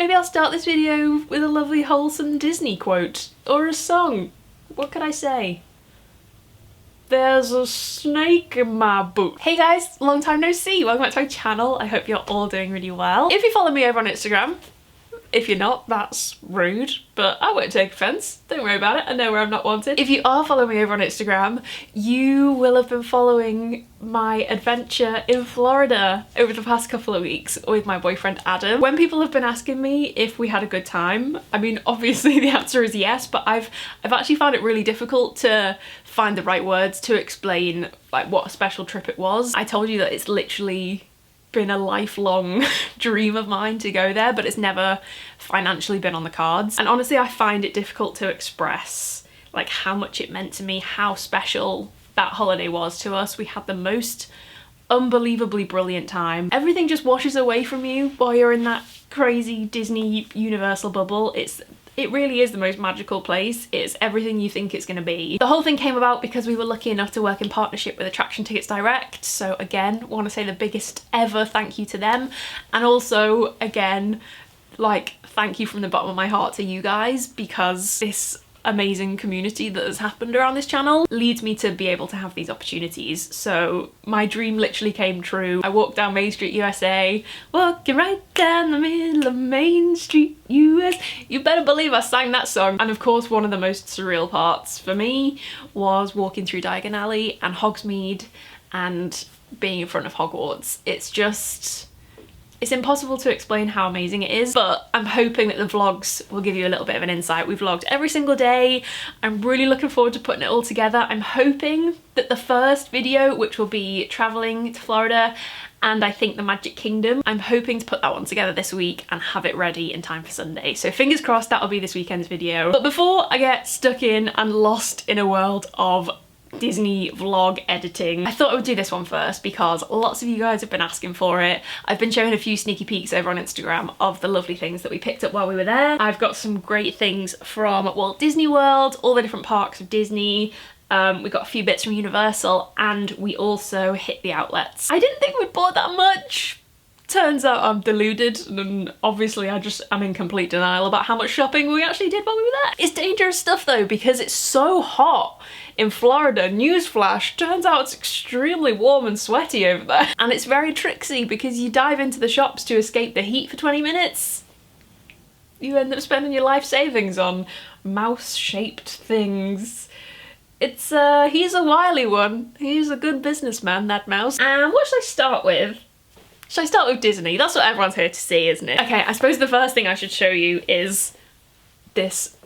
maybe I'll start this video with a lovely wholesome Disney quote or a song. What could I say? There's a snake in my boot. Hey guys, long time no see. Welcome back to my channel. I hope you're all doing really well. If you follow me over on Instagram, if you're not, that's rude, but I won't take offense. Don't worry about it. I know where I'm not wanted. If you are following me over on Instagram, you will have been following my adventure in Florida over the past couple of weeks with my boyfriend Adam. When people have been asking me if we had a good time, I mean, obviously the answer is yes, but I've actually found it really difficult to find the right words to explain like what a special trip it was. I told you that it's literally been a lifelong dream of mine to go there, but it's never financially been on the cards. And honestly, I find it difficult to express like how much it meant to me, how special that holiday was to us. We had the most unbelievably brilliant time. Everything just washes away from you while you're in that crazy Disney Universal bubble. It really is the most magical place. It's everything you think it's going to be. The whole thing came about because we were lucky enough to work in partnership with Attraction Tickets Direct. So again, want to say the biggest ever thank you to them. And also, again, like, thank you from the bottom of my heart to you guys, because this amazing community that has happened around this channel leads me to be able to have these opportunities. So my dream literally came true. I walked down Main Street USA, walking right down the middle of Main Street US. You better believe I sang that song. And of course, one of the most surreal parts for me was walking through Diagon Alley and Hogsmeade and being in front of Hogwarts. It's impossible to explain how amazing it is, but I'm hoping that the vlogs will give you a little bit of an insight. We vlogged every single day. I'm really looking forward to putting it all together. I'm hoping that the first video, which will be traveling to Florida and I think the Magic Kingdom, I'm hoping to put that one together this week and have it ready in time for Sunday. So fingers crossed that'll be this weekend's video. But before I get stuck in and lost in a world of Disney vlog editing, I thought I would do this one first because lots of you guys have been asking for it. I've been showing a few sneaky peeks over on Instagram of the lovely things that we picked up while we were there. I've got some great things from Walt Disney World, all the different parks of Disney. We got a few bits from Universal, and we also hit the outlets. I didn't think we'd bought that much. Turns out I'm deluded, and obviously I'm in complete denial about how much shopping we actually did while we were there. It's dangerous stuff though, because it's so hot in Florida. Newsflash, turns out it's extremely warm and sweaty over there. And it's very tricksy because you dive into the shops to escape the heat for 20 minutes. You end up spending your life savings on mouse-shaped things. He's a wily one. He's a good businessman, that mouse. And what should I start with? Should I start with Disney? That's what everyone's here to see, isn't it? Okay, I suppose the first thing I should show you is this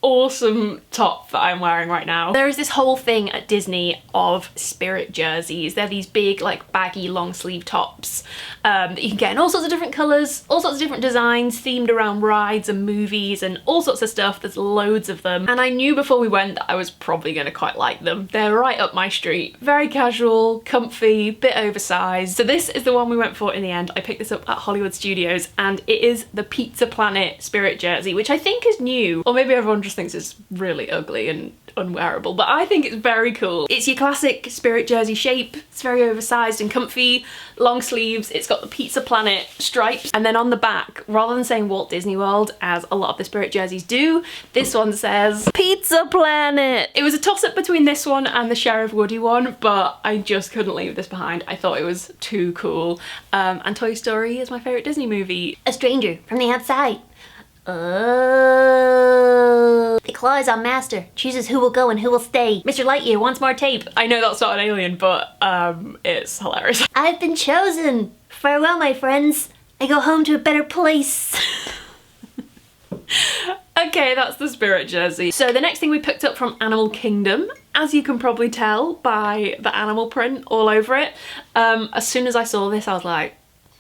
awesome top that I'm wearing right now. There is this whole thing at Disney of spirit jerseys. They're these big, like, baggy long sleeve tops that you can get in all sorts of different colours, all sorts of different designs themed around rides and movies and all sorts of stuff. There's loads of them. And I knew before we went that I was probably going to quite like them. They're right up my street. Very casual, comfy, bit oversized. So this is the one we went for in the end. I picked this up at Hollywood Studios, and it is the Pizza Planet spirit jersey, which I think is new. Or maybe everyone just thinks it's really ugly and unwearable, but I think it's very cool. It's your classic spirit jersey shape. It's very oversized and comfy, long sleeves. It's got the Pizza Planet stripes, and then on the back, rather than saying Walt Disney World as a lot of the spirit jerseys do, this one says Pizza Planet. It was a toss-up between this one and the Sheriff Woody one, but I just couldn't leave this behind. I thought it was too cool. And Toy Story is my favorite Disney movie. A stranger from the outside. Oh. It claws on master, chooses who will go and who will stay. Mr. Lightyear wants more tape. I know that's not an alien, but it's hilarious. I've been chosen. Farewell, my friends. I go home to a better place. Okay, that's the spirit jersey. So the next thing we picked up from Animal Kingdom, as you can probably tell by the animal print all over it, as soon as I saw this I was like,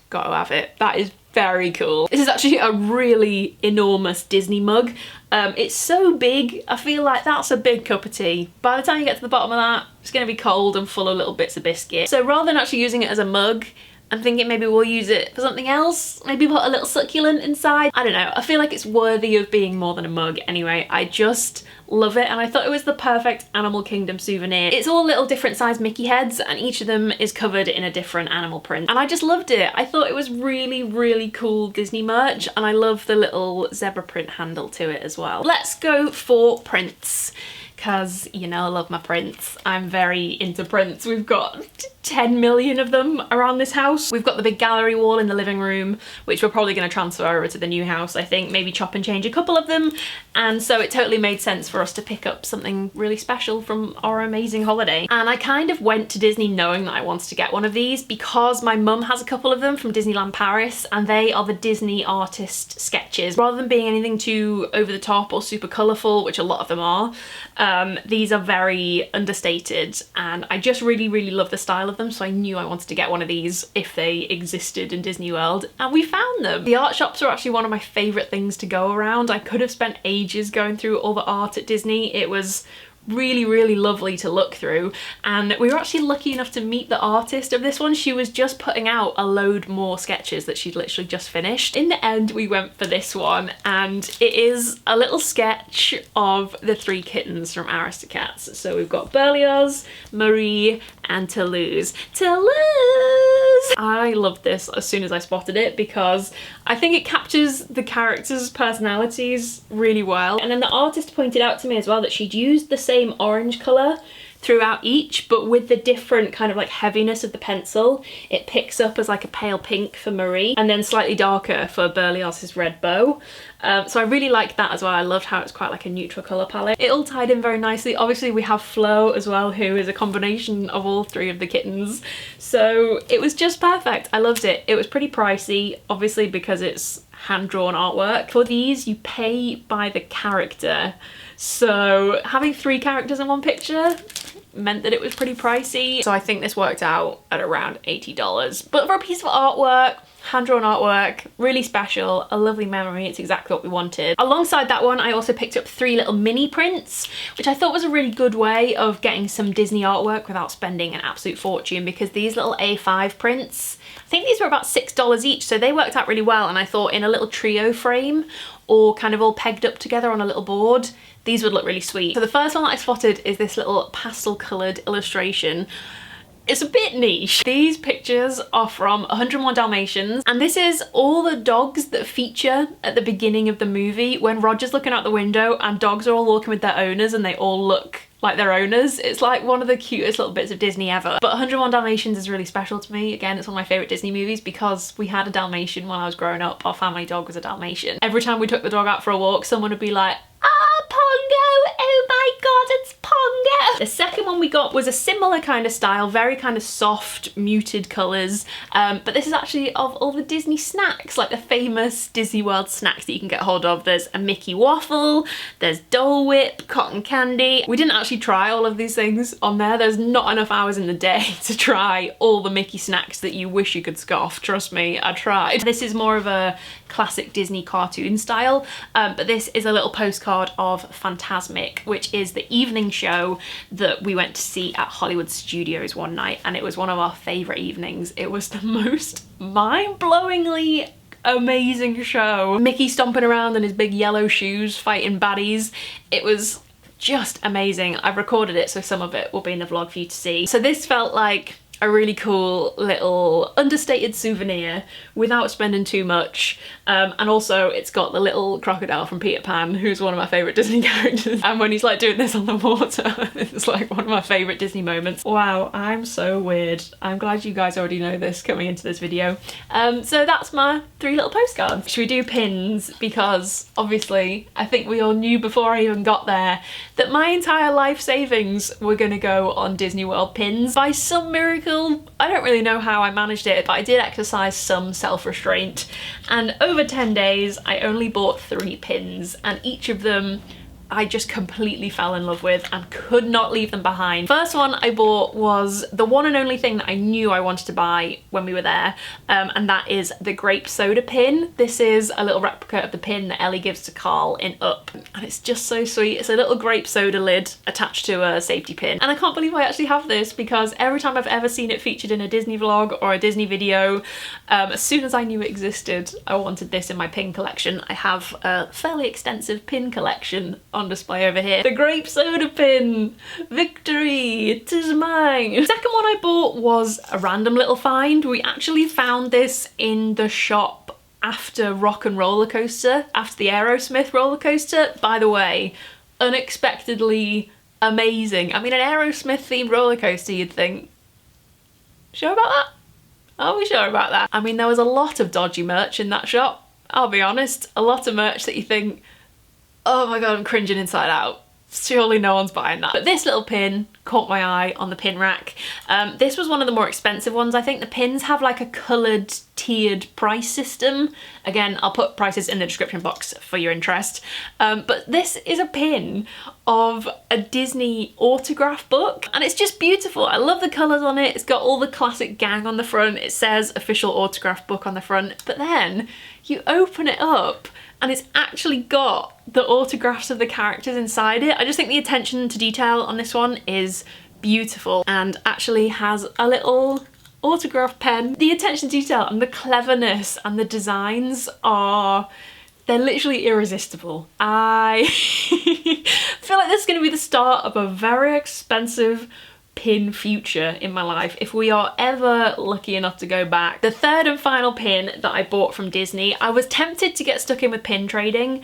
gotta have it. That is very cool. This is actually a really enormous Disney mug. It's so big, I feel like that's a big cup of tea. By the time you get to the bottom of that, it's gonna be cold and full of little bits of biscuit. So rather than actually using it as a mug, I'm thinking maybe we'll use it for something else. Maybe put a little succulent inside. I don't know. I feel like it's worthy of being more than a mug anyway. I just love it, and I thought it was the perfect Animal Kingdom souvenir. It's all little different size Mickey heads, and each of them is covered in a different animal print. And I just loved it. I thought it was really, really cool Disney merch, and I love the little zebra print handle to it as well. Let's go for prints, because, you know, I love my prints. I'm very into prints. We've got 10 million of them around this house. We've got the big gallery wall in the living room, which we're probably going to transfer over to the new house, I think. Maybe chop and change a couple of them. And so it totally made sense for us to pick up something really special from our amazing holiday. And I kind of went to Disney knowing that I wanted to get one of these because my mum has a couple of them from Disneyland Paris, and they are the Disney artist sketches. Rather than being anything too over the top or super colourful, which a lot of them are, these are very understated, and I just really, really love the style of them, so I knew I wanted to get one of these if they existed in Disney World, and we found them. The art shops are actually one of my favourite things to go around. I could have spent ages going through all the art at Disney. It was really, really lovely to look through, and we were actually lucky enough to meet the artist of this one. She was just putting out a load more sketches that she'd literally just finished. In the end, we went for this one, and it is a little sketch of the 3 kittens from Aristocats. So we've got Berlioz, Marie, and Toulouse. Toulouse! I loved this as soon as I spotted it because I think it captures the characters' personalities really well. And then the artist pointed out to me as well that she'd used the same orange colour throughout each, but with the different kind of like heaviness of the pencil, it picks up as like a pale pink for Marie and then slightly darker for Berlioz's red bow. So I really liked that as well. I loved how it's quite like a neutral colour palette. It all tied in very nicely. Obviously we have Flo as well, who is a combination of all 3 of the kittens. So it was just perfect. I loved it. It was pretty pricey, obviously, because it's hand-drawn artwork. For these, you pay by the character. So having 3 characters in one picture meant that it was pretty pricey. So I think this worked out at around $80. But for a piece of artwork, hand-drawn artwork, really special, a lovely memory. It's exactly what we wanted. Alongside that one, I also picked up 3 little mini prints, which I thought was a really good way of getting some Disney artwork without spending an absolute fortune, because these little A5 prints, I think these were about $6 each, so they worked out really well. And I thought in a little trio frame or kind of all pegged up together on a little board, these would look really sweet. So the first one that I spotted is this little pastel coloured illustration. It's a bit niche. These pictures are from 101 Dalmatians, and this is all the dogs that feature at the beginning of the movie when Roger's looking out the window and dogs are all walking with their owners and they all look like their owners. It's like one of the cutest little bits of Disney ever. But 101 Dalmatians is really special to me. Again, it's one of my favourite Disney movies because we had a Dalmatian when I was growing up. Our family dog was a Dalmatian. Every time we took the dog out for a walk, someone would be like, "Ah, Pongo! Oh my god, it's Pongo!" The second one we got was a similar kind of style, very kind of soft, muted colours. But this is actually of all the Disney snacks, like the famous Disney World snacks that you can get hold of. There's a Mickey waffle, there's Dole Whip, cotton candy. We didn't actually try all of these things on there. There's not enough hours in the day to try all the Mickey snacks that you wish you could scoff. Trust me, I tried. This is more of a classic Disney cartoon style, but this is a little postcard of Fantasmic, which is the evening show that we went to see at Hollywood Studios one night, and it was one of our favourite evenings. It was the most mind-blowingly amazing show. Mickey stomping around in his big yellow shoes fighting baddies. It was just amazing. I've recorded it, so some of it will be in the vlog for you to see. So this felt like a really cool little understated souvenir without spending too much, and also it's got the little crocodile from Peter Pan, who's one of my favourite Disney characters, and when he's like doing this on the water, it's like one of my favourite Disney moments. Wow, I'm so weird. I'm glad you guys already know this coming into this video. So that's my 3 little postcards. Should we do pins? Because obviously I think we all knew before I even got there that my entire life savings were gonna go on Disney World pins. By some miracle, I don't really know how I managed it, but I did exercise some self-restraint, and over 10 days I only bought 3 pins, and each of them I just completely fell in love with and could not leave them behind. First one I bought was the one and only thing that I knew I wanted to buy when we were there, and that is the grape soda pin. This is a little replica of the pin that Ellie gives to Carl in Up, and it's just so sweet. It's a little grape soda lid attached to a safety pin, and I can't believe I actually have this because every time I've ever seen it featured in a Disney vlog or a Disney video, as soon as I knew it existed, I wanted this in my pin collection. I have a fairly extensive pin collection on display over here. The grape soda pin! Victory! It is mine! The second one I bought was a random little find. We actually found this in the shop after Rock and Roller Coaster, after the Aerosmith roller coaster. By the way, unexpectedly amazing. I mean, an Aerosmith themed roller coaster, you'd think, sure about that? Are we sure about that? I mean, there was a lot of dodgy merch in that shop, I'll be honest. A lot of merch that you think, oh my god, I'm cringing inside out. Surely no one's buying that. But this little pin caught my eye on the pin rack. This was one of the more expensive ones. I think the pins have like a coloured tiered price system. Again, I'll put prices in the description box for your interest. But this is a pin of a Disney autograph book, and it's just beautiful. I love the colours on it. It's got all the classic gang on the front. It says official autograph book on the front, but then you open it up and it's actually got the autographs of the characters inside it. I just think the attention to detail on this one is beautiful, and actually has a little autograph pen. The attention to detail and the cleverness and the designs are, they're literally irresistible. I feel like this is going to be the start of a very expensive pin future in my life if we are ever lucky enough to go back. The third and final pin that I bought from Disney, I was tempted to get stuck in with pin trading,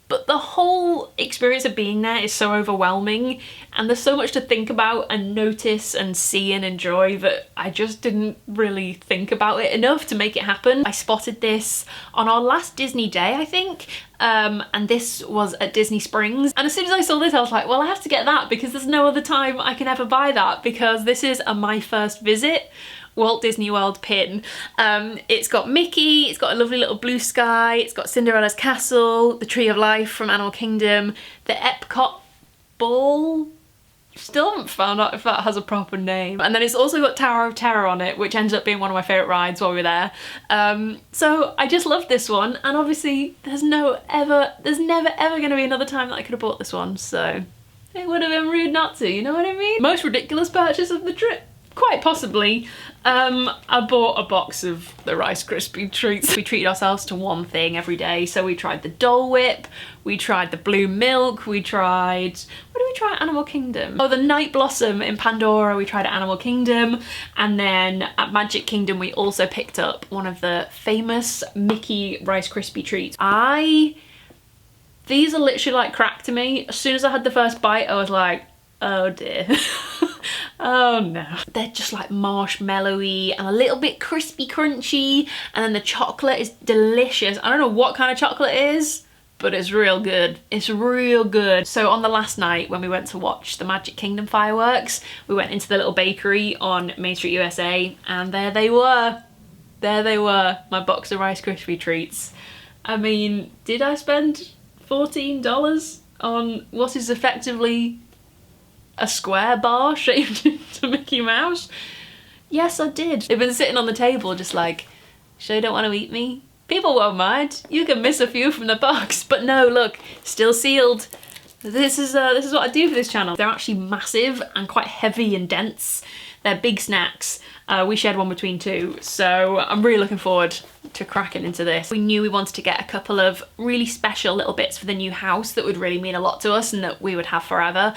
but the whole experience of being there is so overwhelming, and there's so much to think about and notice and see and enjoy that I just didn't really think about it enough to make it happen. I spotted this on our last Disney day, I think, and this was at Disney Springs, and as soon as I saw this I was like, well, I have to get that because there's no other time I can ever buy that, because this is a my first visit Walt Disney World pin. It's got Mickey, it's got a lovely little blue sky, it's got Cinderella's castle, the Tree of Life from Animal Kingdom, the Epcot ball. Still haven't found out if that has a proper name. And then it's also got Tower of Terror on it, which ended up being one of my favourite rides while we were there. So I just loved this one, and obviously there's never ever going to be another time that I could have bought this one, so it would have been rude not to, you know what I mean? Most ridiculous purchase of the trip? Quite possibly. I bought a box of the Rice Krispie treats. We treated ourselves to one thing every day, so we tried the Dole Whip, we tried the Blue Milk, we tried, what did we try at Animal Kingdom? Oh, the Night Blossom in Pandora we tried at Animal Kingdom, and then at Magic Kingdom we also picked up one of the famous Mickey Rice Krispie treats. These are literally like crack to me. As soon as I had the first bite I was like, oh dear. Oh no. They're just like marshmallowy and a little bit crispy crunchy, and then the chocolate is delicious. I don't know what kind of chocolate it is, but it's real good. It's real good. So on the last night when we went to watch the Magic Kingdom fireworks, we went into the little bakery on Main Street USA, and there they were. There they were, my box of Rice Krispie treats. I mean, did I spend $14 on what is effectively a square bar shaped into Mickey Mouse? Yes, I did. They've been sitting on the table just like, sure you don't want to eat me? People won't mind. You can miss a few from the box. But no, look, still sealed. This is what I do for this channel. They're actually massive and quite heavy and dense. They're big snacks. We shared one between two, so I'm really looking forward to cracking into this. We knew we wanted to get a couple of really special little bits for the new house that would really mean a lot to us and that we would have forever.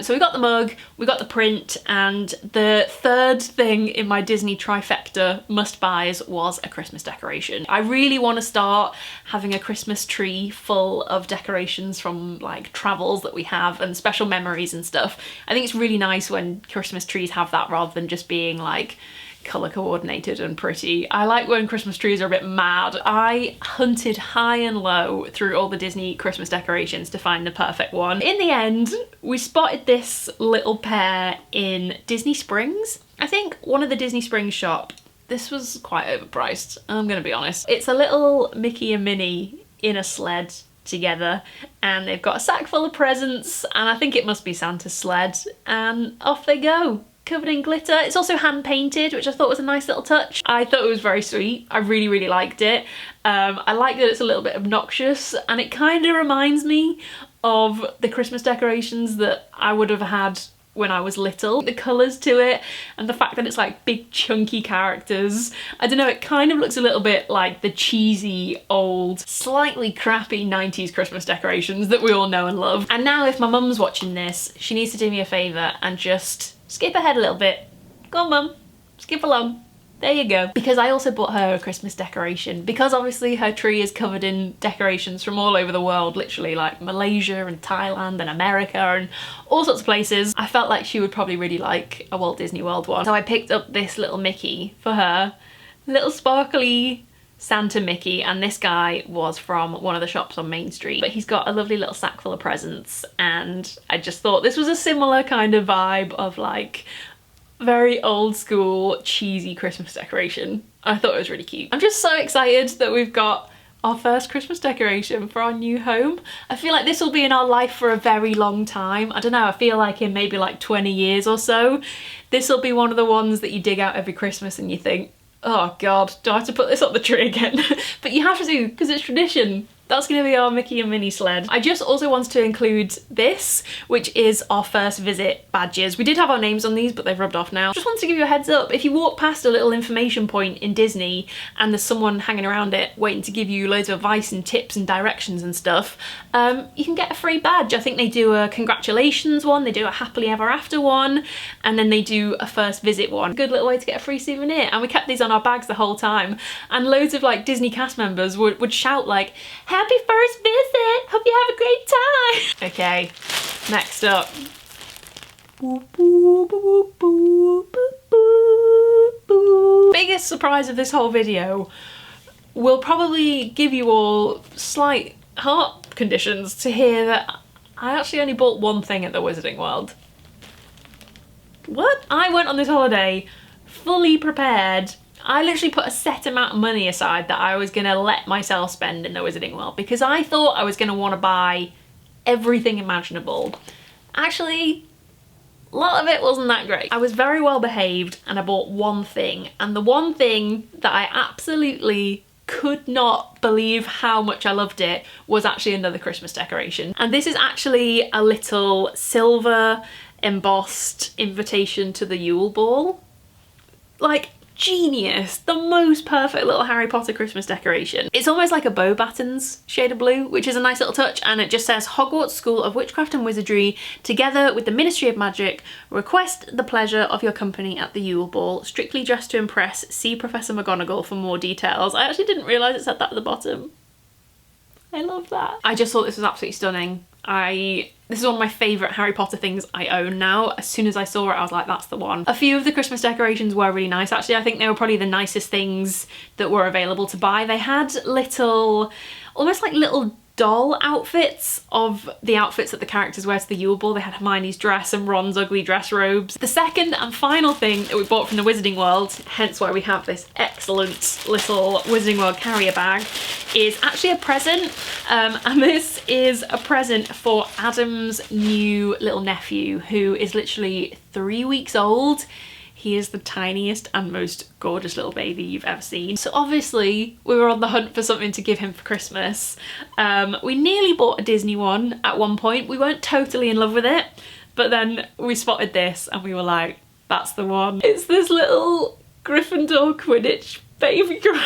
So we got the mug, we got the print, and the third thing in my Disney trifecta must-buys was a Christmas decoration. I really want to start having a Christmas tree full of decorations from like travels that we have and special memories and stuff. I think it's really nice when Christmas trees have that rather than just being like colour coordinated and pretty. I like when Christmas trees are a bit mad. I hunted high and low through all the Disney Christmas decorations to find the perfect one. In the end, we spotted this little pair in Disney Springs. I think one of the Disney Springs shop. This was quite overpriced, I'm gonna be honest. It's a little Mickey and Minnie in a sled together, and they've got a sack full of presents, and I think it must be Santa's sled, and off they go, covered in glitter. It's also hand painted, which I thought was a nice little touch. I thought it was very sweet. I really, really liked it. I like that it's a little bit obnoxious, and it kind of reminds me of the Christmas decorations that I would have had when I was little. The colours to it and the fact that it's like big chunky characters. I don't know, it kind of looks a little bit like the cheesy, old, slightly crappy 90s Christmas decorations that we all know and love. And now if my mum's watching this, she needs to do me a favour and just skip ahead a little bit. Go on, mum, skip along. There you go. Because I also bought her a Christmas decoration, because obviously her tree is covered in decorations from all over the world, literally like Malaysia and Thailand and America and all sorts of places. I felt like she would probably really like a Walt Disney World one. So I picked up this little Mickey for her, little sparkly Santa Mickey, and this guy was from one of the shops on Main Street, but he's got a lovely little sack full of presents, and I just thought this was a similar kind of vibe of like very old school cheesy Christmas decoration. I thought it was really cute. I'm just so excited that we've got our first Christmas decoration for our new home. I feel like this will be in our life for a very long time. I don't know, I feel like in maybe like 20 years or so, this will be one of the ones that you dig out every Christmas and you think, oh God, do I have to put this up the tree again? But you have to, because it's tradition. That's going to be our Mickey and Minnie sled. I just also wanted to include this, which is our first visit badges. We did have our names on these, but they've rubbed off now. Just wanted to give you a heads up. If you walk past a little information point in Disney and there's someone hanging around it waiting to give you loads of advice and tips and directions and stuff, you can get a free badge. I think they do a congratulations one, they do a happily ever after one, and then they do a first visit one. Good little way to get a free souvenir. And we kept these on our bags the whole time. And loads of like Disney cast members would shout like, happy first visit! Hope you have a great time! Okay, next up. Biggest surprise of this whole video will probably give you all slight heart conditions to hear that I actually only bought one thing at the Wizarding World. What? I went on this holiday fully prepared. I literally put a set amount of money aside that I was gonna let myself spend in the Wizarding World because I thought I was gonna wanna buy everything imaginable. Actually, a lot of it wasn't that great. I was very well behaved and I bought one thing, and the one thing that I absolutely could not believe how much I loved it was actually another Christmas decoration. And this is actually a little silver embossed invitation to the Yule Ball. Like, genius, the most perfect little Harry Potter Christmas decoration. It's almost like a Beauxbatons shade of blue, which is a nice little touch, and it just says Hogwarts School of Witchcraft and Wizardry, together with the Ministry of Magic, request the pleasure of your company at the Yule Ball. Strictly dressed to impress. See Professor McGonagall for more details. I actually didn't realise it said that at the bottom. I love that. I just thought this was absolutely stunning. This is one of my favourite Harry Potter things I own now. As soon as I saw it, I was like, that's the one. A few of the Christmas decorations were really nice. Actually, I think they were probably the nicest things that were available to buy. They had little, almost like little doll outfits of the outfits that the characters wear to the Yule Ball. They had Hermione's dress and Ron's ugly dress robes. The second and final thing that we bought from the Wizarding World, hence why we have this excellent little Wizarding World carrier bag, is actually a present. And this is a present for Adam's new little nephew, who is literally 3 weeks old. He is the tiniest and most gorgeous little baby you've ever seen. So obviously we were on the hunt for something to give him for Christmas. We nearly bought a Disney one at one point. We weren't totally in love with it, but then we spotted this and we were like, that's the one. It's this little Gryffindor Quidditch baby girl.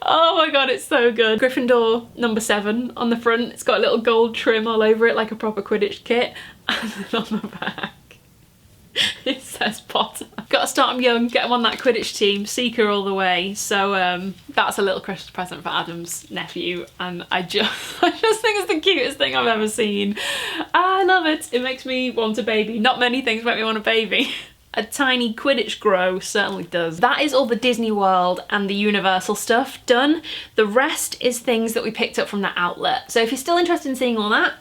Oh my god, it's so good. Gryffindor number 7 on the front. It's got a little gold trim all over it like a proper Quidditch kit. And then on the back it says Potter. Gotta start him young, get him on that Quidditch team, Seeker all the way. So that's a little Christmas present for Adam's nephew, and I just think it's the cutest thing I've ever seen. I love it. It makes me want a baby. Not many things make me want a baby. A tiny Quidditch grow certainly does. That is all the Disney World and the Universal stuff done. The rest is things that we picked up from that outlet. So if you're still interested in seeing all that,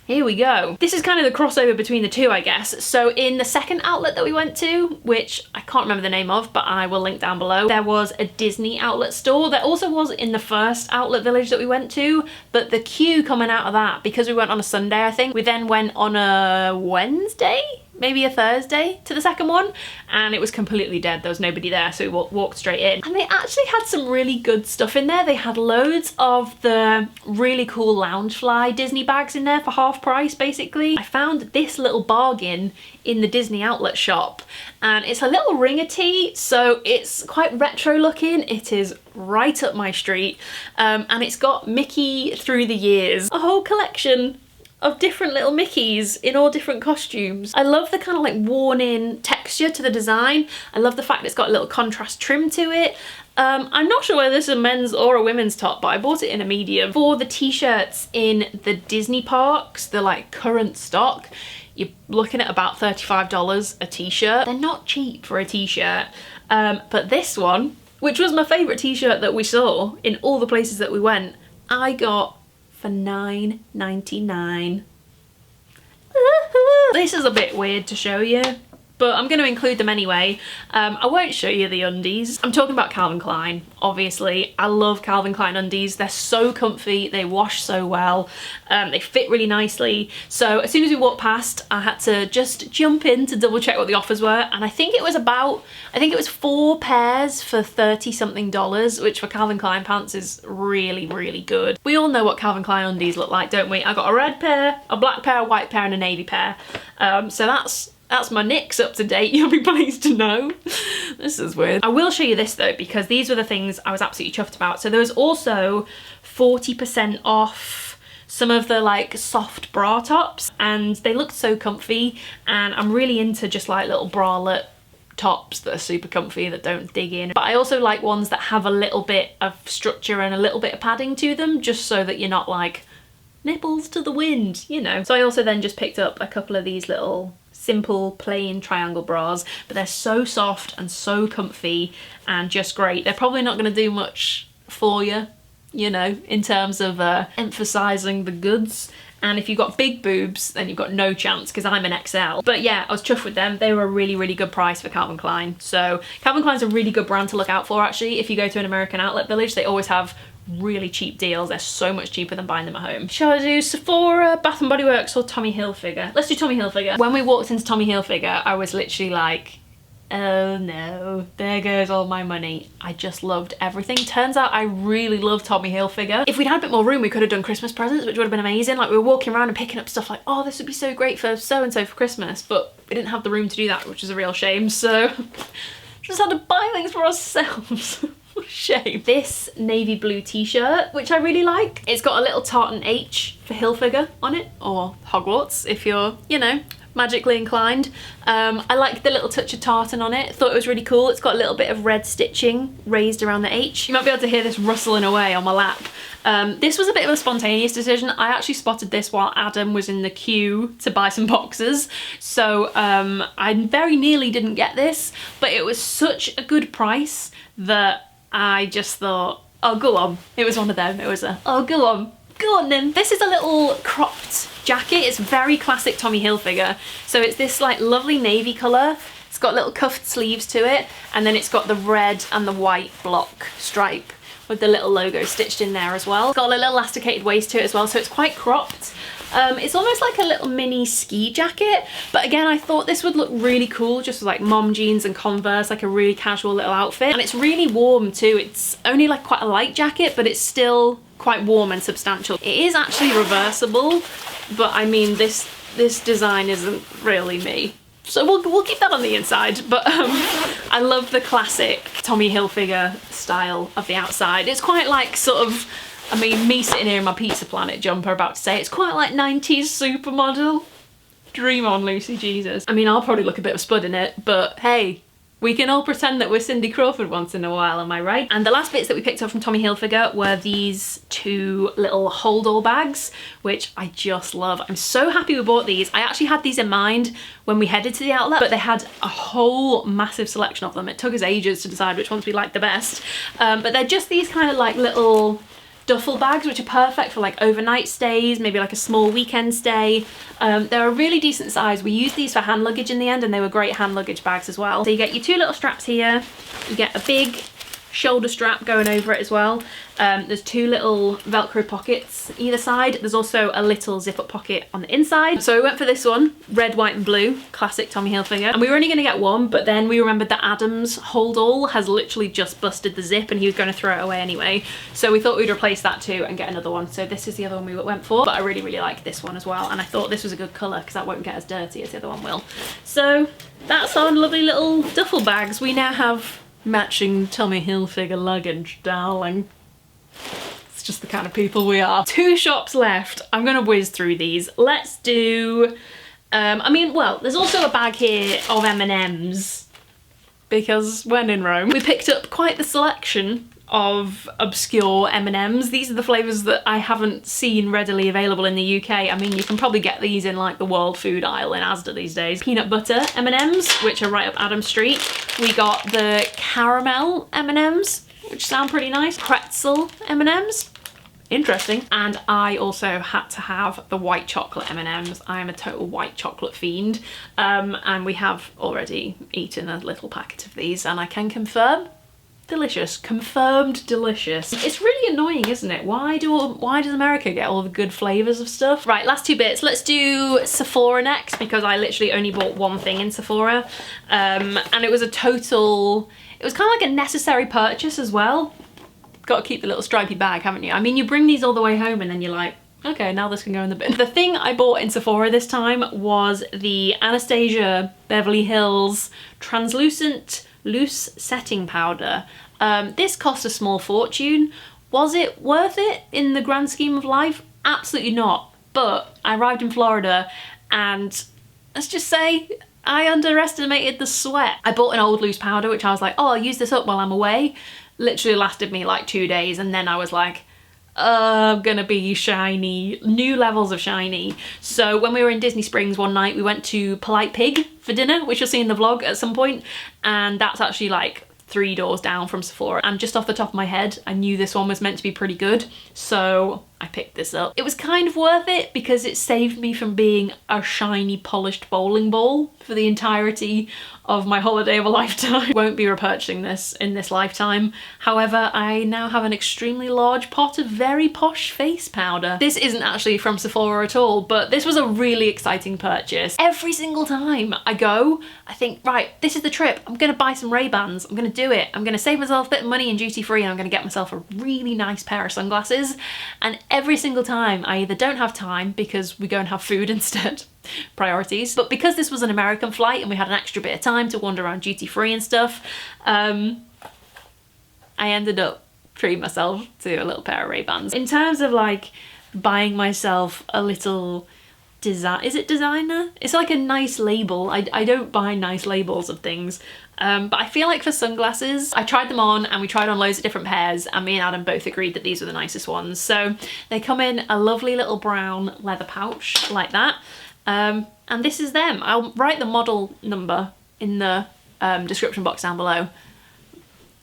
Here we go. This is kind of the crossover between the two, I guess. So in the second outlet that we went to, which I can't remember the name of, but I will link down below, there was a Disney outlet store. There also was in the first outlet village that we went to, but the queue coming out of that, because we went on a Sunday, I think, we then went on a Wednesday? Maybe a Thursday to the second one, and it was completely dead. There was nobody there, so we walked straight in. And they actually had some really good stuff in there. They had loads of the really cool Loungefly Disney bags in there for half price, basically. I found this little bargain in the Disney outlet shop, and it's a little ringer tee, so it's quite retro looking. It is right up my street, and it's got Mickey through the years, a whole collection of different little Mickeys in all different costumes. I love the kind of like worn in texture to the design. I love the fact it's got a little contrast trim to it. I'm not sure whether this is a men's or a women's top, but I bought it in a medium. For the t-shirts in the Disney parks, the like current stock, you're looking at about $35 a t-shirt. They're not cheap for a t-shirt, but this one, which was my favourite t-shirt that we saw in all the places that we went, I got for $9.99. This is a bit weird to show you, but I'm going to include them anyway. I won't show you the undies. I'm talking about Calvin Klein, obviously. I love Calvin Klein undies. They're so comfy, they wash so well, they fit really nicely. So as soon as we walked past, I had to just jump in to double check what the offers were, and I think it was 4 pairs for $30 something, which for Calvin Klein pants is really, really good. We all know what Calvin Klein undies look like, don't we? I got a red pair, a black pair, a white pair, and a navy pair. So that's my Nicks up to date, you'll be pleased to know. This is weird. I will show you this though, because these were the things I was absolutely chuffed about. So there was also 40% off some of the like soft bra tops, and they looked so comfy, and I'm really into just like little bralette tops that are super comfy, that don't dig in. But I also like ones that have a little bit of structure and a little bit of padding to them, just so that you're not like nipples to the wind, you know. So I also then just picked up a couple of these little simple plain triangle bras, but they're so soft and so comfy and just great. They're probably not going to do much for you, you know, in terms of emphasizing the goods. And if you've got big boobs, then you've got no chance, because I'm an XL. But yeah, I was chuffed with them. They were a really, really good price for Calvin Klein. So Calvin Klein's a really good brand to look out for, actually. If you go to an American outlet village, they always have really cheap deals. They're so much cheaper than buying them at home. Shall I do Sephora, Bath and Body Works, or Tommy Hilfiger? Let's do Tommy Hilfiger. When we walked into Tommy Hilfiger, I was literally like, oh no, there goes all my money. I just loved everything. Turns out I really love Tommy Hilfiger. If we'd had a bit more room, we could have done Christmas presents, which would have been amazing. Like, we were walking around and picking up stuff like, oh, this would be so great for so-and-so for Christmas, but we didn't have the room to do that, which is a real shame, so just had to buy things for ourselves. What a shame. This navy blue t-shirt, which I really like. It's got a little tartan H for Hilfiger on it, or Hogwarts if you're, you know, magically inclined. I like the little touch of tartan on it. Thought it was really cool. It's got a little bit of red stitching raised around the H. You might be able to hear this rustling away on my lap. This was a bit of a spontaneous decision. I actually spotted this while Adam was in the queue to buy some boxes. So I very nearly didn't get this, but it was such a good price that I just thought, oh, go on. It was one of them. It was a, oh, go on then. This is a little cropped jacket. It's very classic Tommy Hilfiger. So it's this like lovely navy colour. It's got little cuffed sleeves to it, and then it's got the red and the white block stripe with the little logo stitched in there as well. It's got a little elasticated waist to it as well, so it's quite cropped. It's almost like a little mini ski jacket, but again, I thought this would look really cool just with like mom jeans and Converse, like a really casual little outfit. And it's really warm too. It's only like quite a light jacket, but it's still quite warm and substantial. It is actually reversible, but I mean, this design isn't really me. So we'll keep that on the inside, but I love the classic Tommy Hilfiger style of the outside. It's quite like sort of, I mean, me sitting here in my Pizza Planet jumper about to say, it's quite like 90s supermodel. Dream on, Lucy, Jesus. I mean, I'll probably look a bit of spud in it, but hey, we can all pretend that we're Cindy Crawford once in a while, am I right? And the last bits that we picked up from Tommy Hilfiger were these 2 little hold-all bags, which I just love. I'm so happy we bought these. I actually had these in mind when we headed to the outlet, but they had a whole massive selection of them. It took us ages to decide which ones we liked the best. But they're just these kind of like little duffel bags, which are perfect for like overnight stays, maybe like a small weekend stay. They're a really decent size. We used these for hand luggage in the end, and they were great hand luggage bags as well. So you get your 2 little straps here, you get a big shoulder strap going over it as well. There's 2 little Velcro pockets either side. There's also a little zip-up pocket on the inside. So we went for this one, red, white and blue, classic Tommy Hilfiger. And we were only going to get one, but then we remembered that Adam's hold all has literally just busted the zip and he was going to throw it away anyway. So we thought we'd replace that too and get another one. So this is the other one we went for, but I really, really like this one as well. And I thought this was a good colour because that won't get as dirty as the other one will. So that's our lovely little duffel bags. We now have matching Tommy Hilfiger luggage, darling. It's just the kind of people we are. 2 shops left. I'm gonna whiz through these. Let's do, I mean, well, there's also a bag here of M&Ms because when in Rome. We picked up quite the selection of obscure M&Ms. These are the flavours that I haven't seen readily available in the UK. I mean, you can probably get these in like the World food aisle in Asda these days. Peanut butter M&Ms, which are right up Adam Street. We got the caramel M&Ms, which sound pretty nice. Pretzel M&Ms. Interesting. And I also had to have the white chocolate M&Ms. I am a total white chocolate fiend. And we have already eaten a little packet of these and I can confirm, delicious. Confirmed delicious. It's really annoying, isn't it? Why does America get all the good flavours of stuff? Right, last 2 bits. Let's do Sephora next because I literally only bought one thing in Sephora. And it was a total, it was kind of like a necessary purchase as well. Got to keep the little stripy bag, haven't you? I mean, you bring these all the way home and then you're like, okay, now this can go in the bin. The thing I bought in Sephora this time was the Anastasia Beverly Hills translucent loose setting powder. This cost a small fortune. Was it worth it in the grand scheme of life? Absolutely not. But I arrived in Florida and let's just say I underestimated the sweat. I bought an old loose powder which I was like, oh, I'll use this up while I'm away. Literally lasted me like 2 days and then I was like, I'm gonna be shiny, new levels of shiny. So when we were in Disney Springs one night, we went to Polite Pig for dinner, which you'll see in the vlog at some point, and that's actually like 3 doors down from Sephora. And just off the top of my head, I knew this one was meant to be pretty good, so I picked this up. It was kind of worth it because it saved me from being a shiny polished bowling ball for the entirety of my holiday of a lifetime. Won't be repurchasing this in this lifetime. However, I now have an extremely large pot of very posh face powder. This isn't actually from Sephora at all, but this was a really exciting purchase. Every single time I go, I think, right, this is the trip. I'm gonna buy some Ray-Bans. I'm gonna do it. I'm gonna save myself a bit of money in duty free and I'm gonna get myself a really nice pair of sunglasses. And every single time I either don't have time because we go and have food instead, priorities, but because this was an American flight and we had an extra bit of time to wander around duty free and stuff, I ended up treating myself to a little pair of Ray-Bans. In terms of like buying myself a little is it designer? It's like a nice label. I don't buy nice labels of things, but I feel like for sunglasses, I tried them on and we tried on loads of different pairs and me and Adam both agreed that these were the nicest ones. So they come in a lovely little brown leather pouch like that. And this is them. I'll write the model number in the description box down below.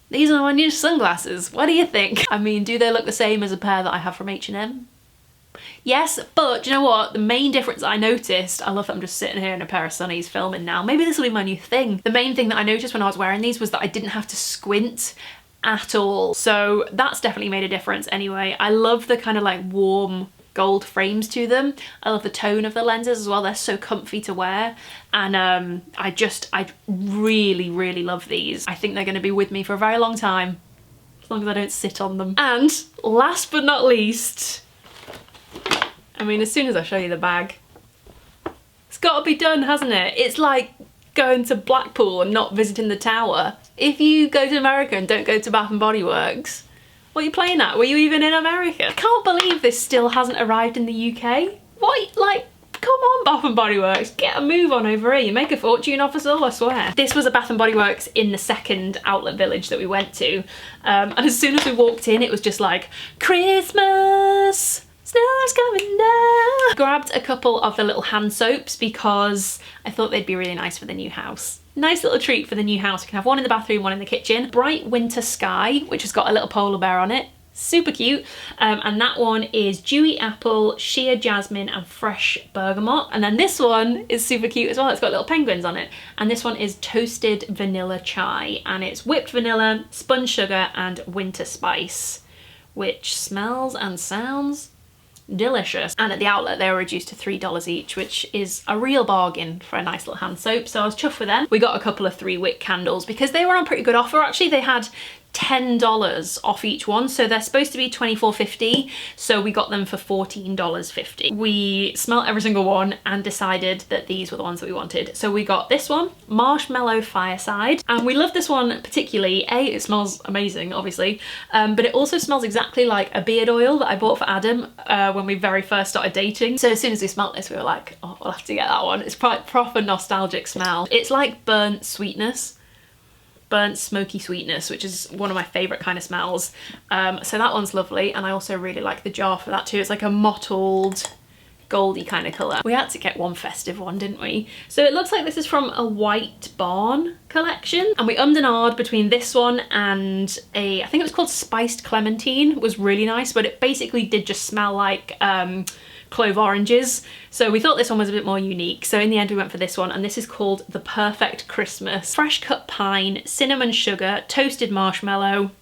These are my new sunglasses. What do you think? I mean, do they look the same as a pair that I have from H&M? Yes, but do you know what? The main difference I noticed, I love that I'm just sitting here in a pair of sunnies filming now. Maybe this will be my new thing. The main thing that I noticed when I was wearing these was that I didn't have to squint at all. So that's definitely made a difference anyway. I love the kind of like warm gold frames to them. I love the tone of the lenses as well. They're so comfy to wear. And I really, really love these. I think they're going to be with me for a very long time, as long as I don't sit on them. And last but not least, I mean, as soon as I show you the bag, it's got to be done, hasn't it? It's like going to Blackpool and not visiting the tower. If you go to America and don't go to Bath and Body Works, what are you playing at? Were you even in America? I can't believe this still hasn't arrived in the UK. What, like, come on Bath and Body Works, get a move on over here. You make a fortune off us all, I swear. This was a Bath and Body Works in the second outlet village that we went to. And as soon as we walked in, it was just like, Christmas! Snow's coming down. Grabbed a couple of the little hand soaps because I thought they'd be really nice for the new house. Nice little treat for the new house. You can have one in the bathroom, one in the kitchen. Bright Winter Sky, which has got a little polar bear on it. super cute. And that one is dewy apple, sheer jasmine and fresh bergamot. And then this one is super cute as well. It's got little penguins on it. And this one is toasted vanilla chai, and it's whipped vanilla, spun sugar and winter spice, which smells and sounds delicious. And at the outlet they were reduced to $3 each, which is a real bargain for a nice little hand soap, so I was chuffed with them. We got a couple of 3-wick candles because they were on pretty good offer. Actually, they had $10 off each one, so they're supposed to be $24.50, so we got them for $14.50. We smelt every single one and decided that these were the ones that we wanted. So we got this one, Marshmallow Fireside, and we love this one particularly. It smells amazing, obviously, but it also smells exactly like a beard oil that I bought for Adam when we very first started dating. So as soon as we smelt this, we were like, oh, we'll have to get that one. It's proper nostalgic smell. It's like burnt sweetness, burnt smoky sweetness, which is one of my favorite kind of smells. So that one's lovely, and I also really like the jar for that too. It's like a mottled goldy kind of colour. We had to get one festive one, didn't we? So it looks like this is from a White Barn collection, and we ummed and ahed between this one and I think it was called Spiced Clementine. It was really nice, but it basically did just smell like clove oranges, so we thought this one was a bit more unique, so in the end we went for this one, and this is called The Perfect Christmas. Fresh cut pine, cinnamon sugar, toasted marshmallow.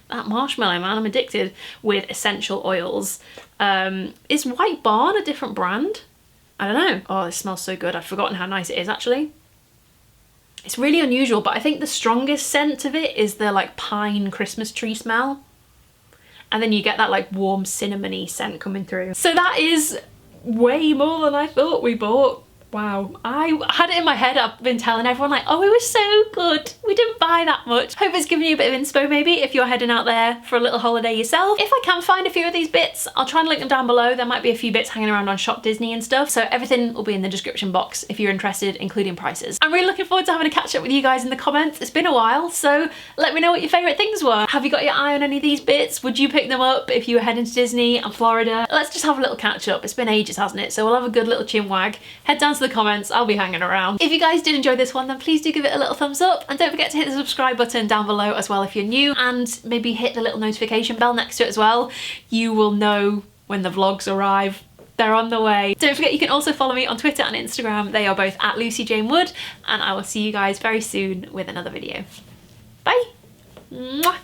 That marshmallow, man, I'm addicted, with essential oils. Is White Barn a different brand? I don't know. Oh, this smells so good. I've forgotten how nice it is actually. It's really unusual, but I think the strongest scent of it is the like pine Christmas tree smell. And then you get that like warm cinnamony scent coming through. So that is way more than I thought we bought. Wow, I had it in my head. I've been telling everyone like, oh, it was so good. We didn't buy that much. Hope it's given you a bit of inspo maybe if you're heading out there for a little holiday yourself. If I can find a few of these bits, I'll try and link them down below. There might be a few bits hanging around on Shop Disney and stuff. So everything will be in the description box if you're interested, including prices. I'm really looking forward to having a catch up with you guys in the comments. It's been a while, so let me know what your favourite things were. Have you got your eye on any of these bits? Would you pick them up if you were heading to Disney and Florida? Let's just have a little catch up. It's been ages, hasn't it? So we'll have a good little chin wag. Head down to the comments. I'll be hanging around. If you guys did enjoy this one, then please do give it a little thumbs up, and don't forget to hit the subscribe button down below as well if you're new, and maybe hit the little notification bell next to it as well. You will know when the vlogs arrive. They're on the way. Don't forget you can also follow me on Twitter and Instagram. They are both at Lucy Jane Wood, and I will see you guys very soon with another video. Bye! Mwah.